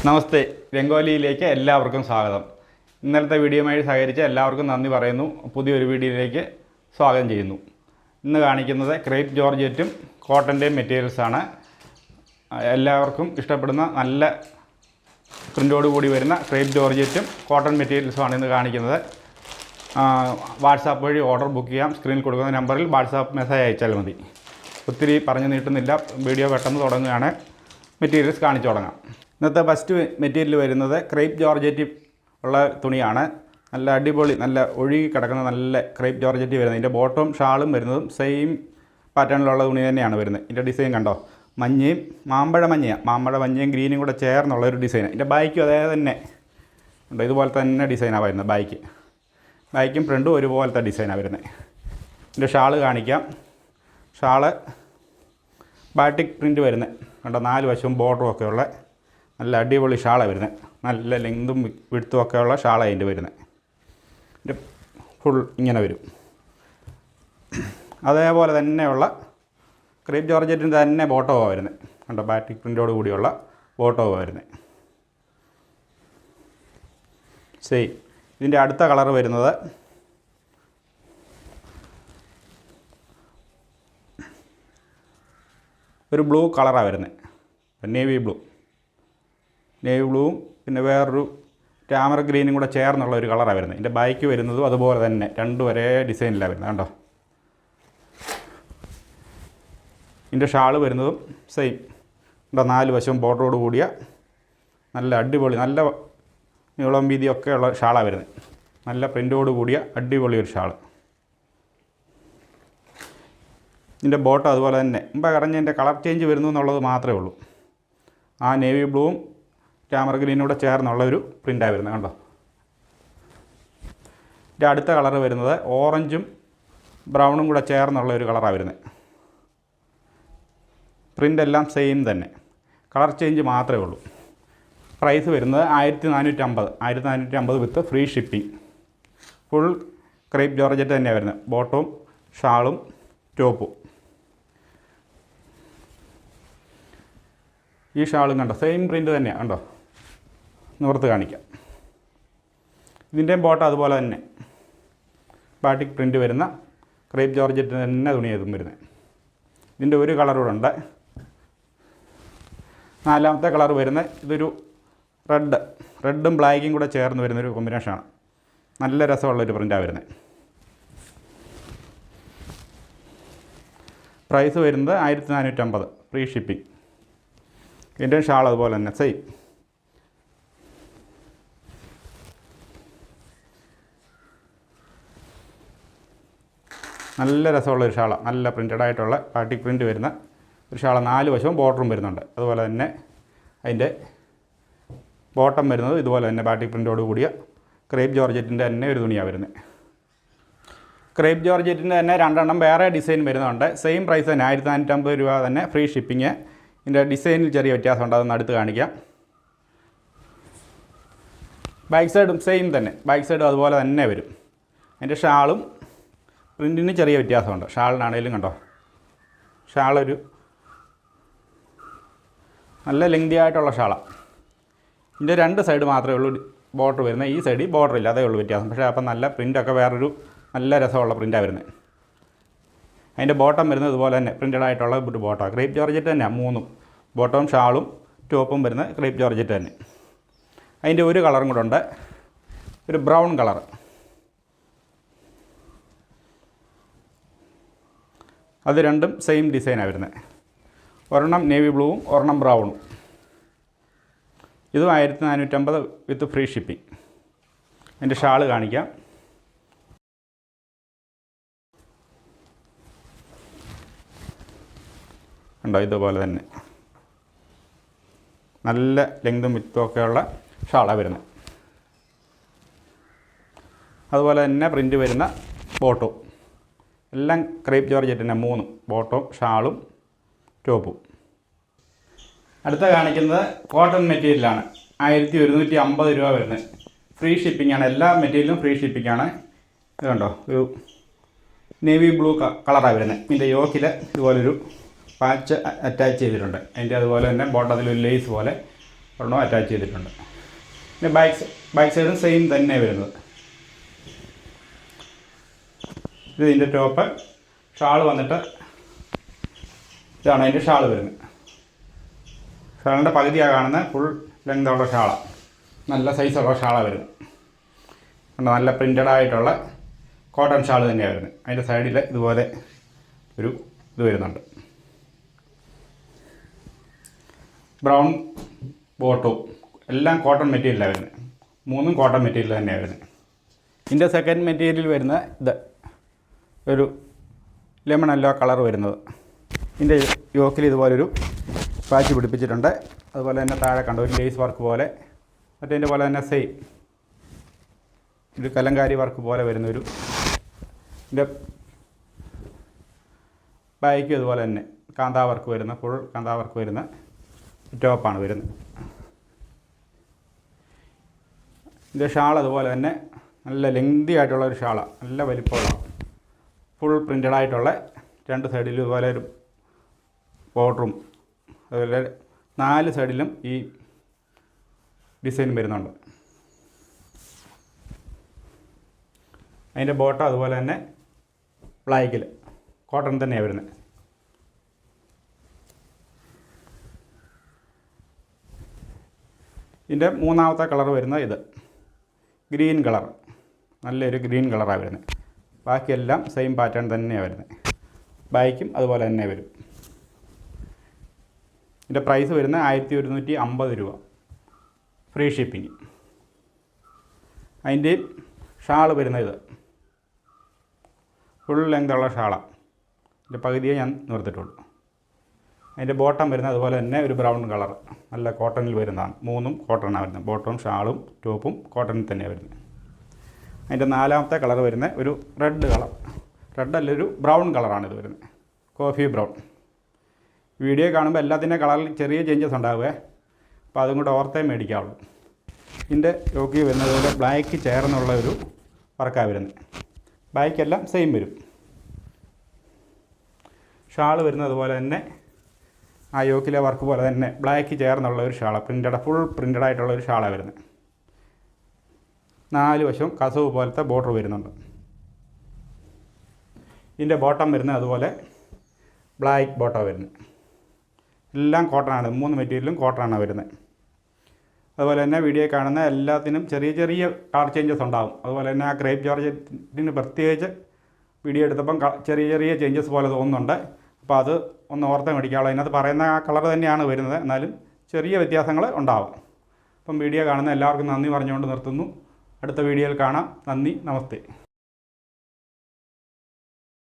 നമസ്തേ, രംഗോലിയിലേക്ക് എല്ലാവർക്കും സ്വാഗതം. ഇന്നലത്തെ വീഡിയോയുമായി സഹകരിച്ച് എല്ലാവർക്കും നന്ദി പറയുന്നു. പുതിയൊരു വീഡിയോയിലേക്ക് സ്വാഗതം ചെയ്യുന്നു. ഇന്ന് കാണിക്കുന്നത് ക്രേപ്പ് ജോർജറ്റും കോട്ടൻ്റെയും മെറ്റീരിയൽസാണ്. എല്ലാവർക്കും ഇഷ്ടപ്പെടുന്ന നല്ല പ്രിൻ്റോട് കൂടി വരുന്ന ക്രേപ്പ് ജോർജറ്റും കോട്ടൺ മെറ്റീരിയൽസുമാണ് ഇന്ന് കാണിക്കുന്നത്. വാട്സാപ്പ് വഴി ഓർഡർ ബുക്ക് ചെയ്യാം. സ്ക്രീനിൽ കൊടുക്കുന്ന നമ്പറിൽ വാട്സാപ്പ് മെസ്സേജ് അയച്ചാൽ മതി. ഒത്തിരി പറഞ്ഞു നീട്ടുന്നില്ല, വീഡിയോ പെട്ടെന്ന് തുടങ്ങുകയാണ്. മെറ്റീരിയൽസ് കാണിച്ചു തുടങ്ങാം. ഇന്നത്തെ ഫസ്റ്റ് മെറ്റീരിയൽ വരുന്നത് ക്രേപ്പ് ജോർജറ്റ് ഉള്ള തുണിയാണ്. നല്ല അടിപൊളി, നല്ല ഒഴുകി കിടക്കുന്ന നല്ല ക്രേപ്പ് ജോർജറ്റ് വരുന്നത്. ഇതിൻ്റെ ബോട്ടവും ഷാളും വരുന്നതും സെയിം പാറ്റേണിലുള്ള തുണി തന്നെയാണ് വരുന്നത്. ഇതിൻ്റെ ഡിസൈൻ കണ്ടോ, മഞ്ഞയും മാമ്പഴ മഞ്ഞയും ഗ്രീനും കൂടെ ചേർന്നുള്ളൊരു ഡിസൈൻ. ഇതിൻ്റെ ബായ്ക്കും അതേ തന്നെ ഉണ്ട്, ഇതുപോലെ തന്നെ ഡിസൈനാണ് വരുന്നത്. ബായ്ക്കും ഫ്രണ്ടും ഒരുപോലത്തെ ഡിസൈനാണ് വരുന്നത്. ഇതിൻ്റെ ഷാള് കാണിക്കാം. ഷാള് ബാറ്റിക് പ്രിൻ്റ് വരുന്നത് കണ്ടോ, 4 വശവും ബോർഡറും ഒക്കെ ഉള്ള നല്ല അടിപൊളി ഷാളാണ് വരുന്നത്. നല്ല ലെങ്തും വിടുത്തും ഒക്കെ ഉള്ള ഷാളാണ് അതിൻ്റെ വരുന്നത്. ഇതിൻ്റെ ഫുൾ ഇങ്ങനെ വരും. അതേപോലെ തന്നെയുള്ള ക്രേപ്പ് ജോർജറ്റിൻ്റെ തന്നെ ബോട്ടമാണ് വരുന്നത് കണ്ടോ, ബാറ്റിക് പ്രിൻ്റോട് കൂടിയുള്ള ബോട്ടമാണ് വരുന്നത്. സെയിം. ഇതിൻ്റെ അടുത്ത കളർ വരുന്നത് ഒരു ബ്ലൂ കളറാണ് വരുന്നത്, നേവി ബ്ലൂവും പിന്നെ വേറൊരു രാമർ ഗ്രീനും കൂടെ ചേർന്നുള്ള ഒരു കളറാണ് വരുന്നത്. ഇതിൻ്റെ ബായ്ക്ക് വരുന്നതും അതുപോലെ തന്നെ രണ്ടും ഒരേ ഡിസൈനിലാണ് വരുന്നത് കണ്ടോ. ഇതിൻ്റെ ഷാള് വരുന്നതും സെയിം കണ്ടോ, 4 വശവും ബോർഡറോട് കൂടിയ നല്ല അടിപൊളി, നല്ല നീളം വീതിയൊക്കെ ഉള്ള ഷാളാണ് വരുന്നത്. നല്ല പ്രിൻ്റോട് കൂടിയ അടിപൊളി ഒരു ഷാള്. ഇതിൻ്റെ ബോട്ടം അതുപോലെ തന്നെ മുമ്പ് പറഞ്ഞതിൻ്റെ കളർ ചേഞ്ച് വരുന്നു എന്നുള്ളത് മാത്രമേ ഉള്ളൂ. ആ നേവി ബ്ലൂവും രാമർ ഗ്രീനൂടെ ചേർന്നുള്ളൊരു പ്രിൻ്റാണ് വരുന്നത് കണ്ടോ. ഇതിൻ്റെ അടുത്ത കളർ വരുന്നത് ഓറഞ്ചും ബ്രൗണും കൂടെ ചേർന്നുള്ള ഒരു കളറാണ് വരുന്നത്. പ്രിൻ്റ് എല്ലാം സെയിം തന്നെ, കളർ ചേഞ്ച് മാത്രമേ ഉള്ളൂ. പ്രൈസ് വരുന്നത് 1450 വിത്ത് free shipping. Full crepe georgette തന്നെയാണ് വരുന്നത്. ബോട്ടവും ഷാളും ടോപ്പും. ഈ ഷാളും കണ്ടോ, സെയിം പ്രിൻ്റ് തന്നെയാണ് കണ്ടോ, നിവർത്ത് കാണിക്കാം. ഇതിൻ്റെയും ബോട്ടം അതുപോലെ തന്നെ ബാറ്റിക് പ്രിൻ്റ് വരുന്ന ക്രേപ്പ് ജോർജറ്റ് തന്നെ തുണിയാതും വരുന്നത്. ഇതിൻ്റെ ഒരു കളർ കൂടെ ഉണ്ട്. 4ാമത്തെ കളർ വരുന്നത് ഇതൊരു റെഡും ബ്ലാക്കും കൂടെ ചേർന്ന് വരുന്നൊരു കോമ്പിനേഷനാണ്. നല്ല രസമുള്ളൊരു പ്രിൻ്റാണ് വരുന്നത്. പ്രൈസ് വരുന്നത് 1450 ഫ്രീ ഷിപ്പിംഗ്. ഇതിൻ്റെ ഷാൾ അതുപോലെ തന്നെ സെയിം. നല്ല രസമുള്ളൊരു ഷാളാണ്, നല്ല പ്രിൻ്റഡ് ആയിട്ടുള്ള ബാറ്റിക് പ്രിൻ്റ് വരുന്ന ഒരു ഷാള. 4 വശവും ബോർഡറും വരുന്നുണ്ട്. അതുപോലെ തന്നെ അതിൻ്റെ ബോട്ടം വരുന്നത് ഇതുപോലെ തന്നെ ബാറ്റിക് പ്രിൻ്റോട് കൂടിയ ക്രേപ്പ് ജോർജറ്റിൻ്റെ തന്നെ ഒരു തുണിയാണ് വരുന്നത്. ക്രേപ്പ് ജോർജറ്റിൻ്റെ തന്നെ 2 എണ്ണം വേറെ ഡിസൈൻ വരുന്നുണ്ട്. സെയിം പ്രൈസ് തന്നെ 1450 രൂപ തന്നെ ഫ്രീ ഷിപ്പിങ്. ഇതിൻ്റെ ഡിസൈനിൽ ചെറിയ വ്യത്യാസമുണ്ട്, അതൊന്ന് അടുത്ത് കാണിക്കാം. ബാക്ക് സൈഡും സെയിം തന്നെ, ബാക്ക് സൈഡും അതുപോലെ തന്നെ വരും. അതിൻ്റെ ഷാളും പ്രിൻറ്റിന് ചെറിയ വ്യത്യാസമുണ്ട്. ഷാളിനാണേലും കണ്ടോ, ഷാളൊരു നല്ല ലെങ്തി ആയിട്ടുള്ള ഷാളാണ്. ഇതിൻ്റെ 2 സൈഡ് മാത്രമേ ഉള്ളൂ ബോർഡർ വരുന്നത്. ഈ സൈഡിൽ ബോർഡർ ഇല്ല, അതേ ഉള്ളൂ വ്യത്യാസം. പക്ഷേ അപ്പം നല്ല പ്രിൻ്റൊക്കെ വേറൊരു നല്ല രസമുള്ള പ്രിൻ്റാണ് വരുന്നത്. അതിൻ്റെ ബോട്ടം വരുന്നത് ഇതുപോലെ തന്നെ പ്രിൻ്റഡ് ആയിട്ടുള്ള ഒരു ബോട്ടമാണ്. ക്രേപ്പ് ജോർജറ്റ് തന്നെയാണ് 3ഉം, ബോട്ടവും ഷാളും ടോപ്പും വരുന്ന ക്രേപ്പ് ജോർജറ്റ് തന്നെ. അതിൻ്റെ ഒരു കളറും കൂടെ ഉണ്ട്, ഒരു ബ്രൗൺ കളർ. അത് രണ്ടും സെയിം ഡിസൈനാണ് വരുന്നത്. ഒരെണ്ണം നേവി ബ്ലൂവും ഒരെണ്ണം ബ്രൗണും. ഇതും 1450 വിത്ത് ഫ്രീ ഷിപ്പിംഗ്. അതിൻ്റെ ഷാള് കാണിക്കാം. ഉണ്ടോ, ഇതുപോലെ തന്നെ നല്ല ലെങ്തും വിത്തും ഒക്കെയുള്ള ഷാളാണ് വരുന്നത്. അതുപോലെ തന്നെ പ്രിൻ്റ് വരുന്ന ബോട്ടും എല്ലാം ക്രേപ്പ് ജോർജറ്റിൻ്റെ 3 ബോട്ടും ഷാളും ടോപ്പും. അടുത്ത കാണിക്കുന്നത് കോട്ടൺ മെറ്റീരിയലാണ്. 1150 രൂപ വരുന്നത്. ഫ്രീ ഷിപ്പിംഗ് ആണ്, എല്ലാ മെറ്റീരിയലും ഫ്രീ ഷിപ്പിംഗ് ആണ്. ഇത് കണ്ടോ, ഒരു നേവി ബ്ലൂ കളറാണ് വരുന്നത്. ഇതിൻ്റെ യോക്കിൽ ഇതുപോലൊരു പാച്ച് അറ്റാച്ച് ചെയ്തിട്ടുണ്ട്. അതിൻ്റെ അതുപോലെ തന്നെ ബോട്ടത്തിലൊരു ലേസ് പോലെ ഒരെണ്ണം അറ്റാച്ച് ചെയ്തിട്ടുണ്ട്. പിന്നെ ബാക്ക് സൈഡും സെയിം തന്നെ വരുന്നത്. ഇത് ഇതിൻ്റെ ടോപ്പ്. ഷാൾ വന്നിട്ട് ഇതാണ് അതിൻ്റെ ഷാൾ വരുന്നത്. ഷാളിൻ്റെ പകുതിയാണ് കാണുന്നത്. ഫുൾ ലെങ്തുള്ള ഷാളാണ്, നല്ല സൈസുള്ള ഷാളാണ് വരുന്നത്. നല്ല പ്രിൻ്റഡ് ആയിട്ടുള്ള കോട്ടൺ ഷാൾ തന്നെയാണ് വരുന്നത്. അതിൻ്റെ സൈഡിൽ ഇതുപോലെ ഒരു ഇത് വരുന്നുണ്ട്. ബ്രൗൺ ബോട്ടവും എല്ലാം കോട്ടൺ മെറ്റീരിയലാണ് വരുന്നത്. മൂന്നും കോട്ടൺ മെറ്റീരിയൽ തന്നെയാണ് വരുന്നത്. ഇതിൻ്റെ സെക്കൻഡ് മെറ്റീരിയൽ വരുന്ന ഇത് ഒരു ലെമൺ യെല്ലോ കളർ വരുന്നത്. ഇതിൻ്റെ യോക്കിൽ ഇതുപോലൊരു പാച്ച് പിടിപ്പിച്ചിട്ടുണ്ട്. അതുപോലെ തന്നെ താഴെ കണ്ട ഒരു ലേസ് വർക്ക് പോലെ, മറ്റേതിൻ്റെ പോലെ തന്നെ സെയിം ഒരു കലങ്കാരി വർക്ക് പോലെ വരുന്നൊരു. ഇതിൻ്റെ ബാക്കും അതുപോലെ തന്നെ കാന്താ വർക്ക് വരുന്ന, ഫുൾ കാന്താ വർക്ക് വരുന്ന ടോപ്പാണ് വരുന്നത്. ഇതിൻ്റെ ഷാൾ അതുപോലെ തന്നെ നല്ല ലെങ്തി ആയിട്ടുള്ള ഒരു ഷാളാണ്, നല്ല വലിപ്പമുള്ള ഫുൾ പ്രിൻ്റഡ് ആയിട്ടുള്ള. രണ്ട് സൈഡിലും ഇതുപോലെ ഒരു ബോർഡറും അതുപോലെ 4 സൈഡിലും ഈ ഡിസൈൻ വരുന്നുണ്ട്. അതിൻ്റെ ബോട്ടം അതുപോലെ തന്നെ ബ്ലാക്കിൽ കോട്ടൺ തന്നെയാണ് വരുന്നത്. ഇതിൻ്റെ മൂന്നാമത്തെ കളർ വരുന്നത് ഇത് ഗ്രീൻ കളർ, നല്ലൊരു ഗ്രീൻ കളറാണ് വരുന്നത്. ബാക്കിയെല്ലാം സെയിം പാറ്റേൺ തന്നെയാണ് വരുന്നത്. ബാക്കും അതുപോലെ തന്നെ വരും. ഇതിൻ്റെ പ്രൈസ് വരുന്നത് 1150 രൂപ, ഫ്രീ ഷിപ്പിംഗ്. അതിൻ്റെ ഷാൾ വരുന്നത് ഇത് ഫുൾ ലെങ്തുള്ള ഷാളാണ്. ഇതിൻ്റെ പകുതിയെ ഞാൻ നിർത്തിയിട്ടുള്ളൂ. അതിൻ്റെ ബോട്ടം വരുന്നത് അതുപോലെ തന്നെ ഒരു ബ്രൗൺ കളർ, നല്ല കോട്ടണിൽ വരുന്നതാണ്. മൂന്നും കോട്ടണാണ് വരുന്നത്. ബോട്ടവും ഷാളും ടോപ്പും കോട്ടണിൽ തന്നെയാണ് വരുന്നത്. അതിൻ്റെ നാലാമത്തെ കളർ വരുന്നത് ഒരു റെഡ് കളർ, റെഡ് അല്ല ഒരു ബ്രൗൺ കളറാണ് ഇത് വരുന്നത്, കോഫി ബ്രൗൺ. വീഡിയോ കാണുമ്പോൾ എല്ലാത്തിൻ്റെ കളറിൽ ചെറിയ ചേഞ്ചസ് ഉണ്ടാവുക, അപ്പോൾ അതും കൂടെ ഓർത്തേ മേടിക്കാവുള്ളൂ. ഇതിൻ്റെ യോക്കി വരുന്നത് പോലെ ബ്ലാക്ക് ചേർന്നുള്ള ഒരു വർക്കാണ് വരുന്നത്. ബാക്കെല്ലാം സെയിം വരും. ഷാൾ വരുന്നത് അതുപോലെ തന്നെ ആ യോക്കിലെ വർക്ക് പോലെ തന്നെ ബ്ലാക്ക് ചേർന്നുള്ള ഒരു ഷാളാണ്, പ്രിൻ്റഡ് ഫുൾ പ്രിൻ്റഡ് ആയിട്ടുള്ള ഒരു ഷാളാണ് വരുന്നത്. 4 വശവും കസവ് പോലത്തെ ബോർഡർ വരുന്നുണ്ട്. ഇതിൻ്റെ ബോട്ടം വരുന്നത് അതുപോലെ ബ്ലാക്ക് ബോട്ടം വരുന്നത്. എല്ലാം കോട്ടണാണ്, 3 മെറ്റീരിയലും കോട്ടണാണ് വരുന്നത്. അതുപോലെ തന്നെ വീഡിയോ കാണുന്ന എല്ലാത്തിനും ചെറിയ ചെറിയ കളർ ചേഞ്ചസ് ഉണ്ടാകും. അതുപോലെ തന്നെ ആ ക്രേപ്പ് ജോർജറ്റിന് പ്രത്യേകിച്ച് വീഡിയോ എടുത്തപ്പം ചെറിയ ചെറിയ ചേഞ്ചസ് പോലെ തോന്നുന്നുണ്ട്. അപ്പോൾ അത് ഒന്ന് ഓർത്ത് മേടിക്കാവുള്ളൂ. അതിനകത്ത് പറയുന്ന ആ കളർ തന്നെയാണ് വരുന്നത്, എന്നാലും ചെറിയ വ്യത്യാസങ്ങൾ ഉണ്ടാവും. അപ്പം വീഡിയോ കാണുന്ന എല്ലാവർക്കും നന്ദി പറഞ്ഞുകൊണ്ട് നിർത്തുന്നു. അടുത്ത വീഡിയോയിൽ കാണാം. നന്ദി, നമസ്തേ.